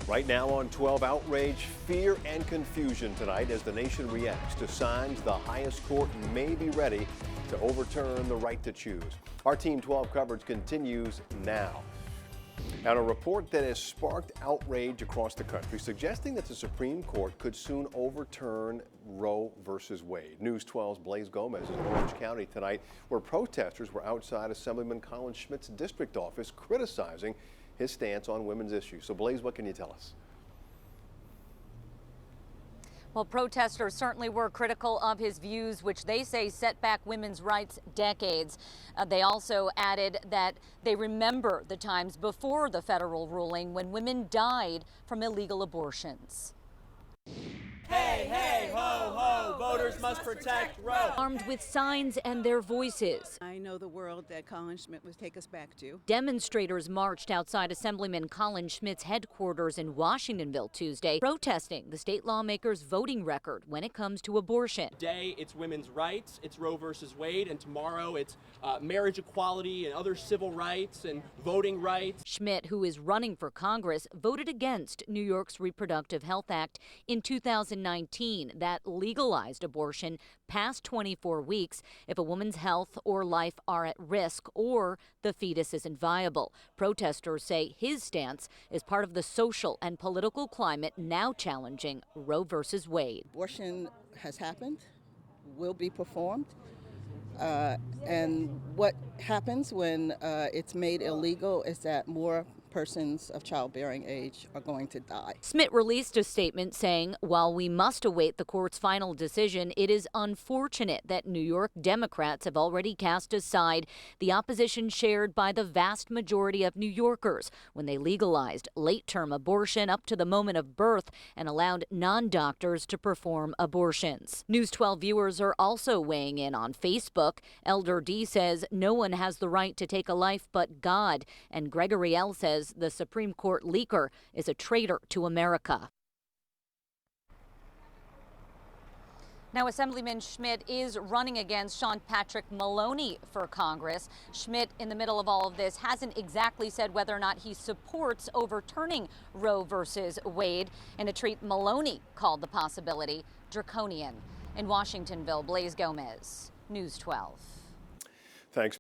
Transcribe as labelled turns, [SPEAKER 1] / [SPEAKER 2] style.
[SPEAKER 1] Right now on 12, outrage, fear, and confusion tonight as the nation reacts to signs the highest court may be ready to overturn the right to choose. Our Team 12 coverage continues now. And a report that has sparked outrage across the country suggesting that the Supreme Court could soon overturn Roe versus Wade. News 12's Blaze Gomez is in Orange County tonight, where protesters were outside Assemblyman Colin Schmidt's district office criticizing his stance on women's issues. So Blaze, what can you tell us?
[SPEAKER 2] Well, protesters certainly were critical of his views, which they say set back women's rights decades. They also added that they remember the times before the federal ruling when women died from illegal abortions.
[SPEAKER 3] Hey, hey, ho, ho, voters must protect Roe.
[SPEAKER 2] Armed with signs and their voices,
[SPEAKER 4] I know the world that Colin Schmidt would take us back to.
[SPEAKER 2] demonstrators marched outside Assemblyman Colin Schmidt's headquarters in Washingtonville Tuesday, protesting the state lawmakers' voting record when it comes to abortion.
[SPEAKER 3] Today, it's women's rights, it's Roe versus Wade, and tomorrow it's marriage equality and other civil rights and voting rights.
[SPEAKER 2] Schmidt, who is running for Congress, voted against New York's Reproductive Health Act in 2019 that legalized abortion past 24 weeks if a woman's health or life are at risk or the fetus isn't viable. Protesters say his stance is part of the social and political climate now challenging Roe versus Wade.
[SPEAKER 4] Abortion has happened, will be performed, and what happens when it's made illegal is that more persons of childbearing age are going to die.
[SPEAKER 2] Schmidt released a statement saying, while we must await the court's final decision, it is unfortunate that New York Democrats have already cast aside the opposition shared by the vast majority of New Yorkers when they legalized late-term abortion up to the moment of birth and allowed non-doctors to perform abortions. News 12 viewers are also weighing in on Facebook. Elder D says no one has the right to take a life but God, and Gregory L says the Supreme Court leaker is a traitor to America. Now, Assemblyman Schmidt is running against Sean Patrick Maloney for Congress. Schmidt, in the middle of all of this, hasn't exactly said whether or not he supports overturning Roe versus Wade, in a tweet Maloney called the possibility draconian. In Washingtonville, Blaze Gomez, News 12.
[SPEAKER 1] Thanks.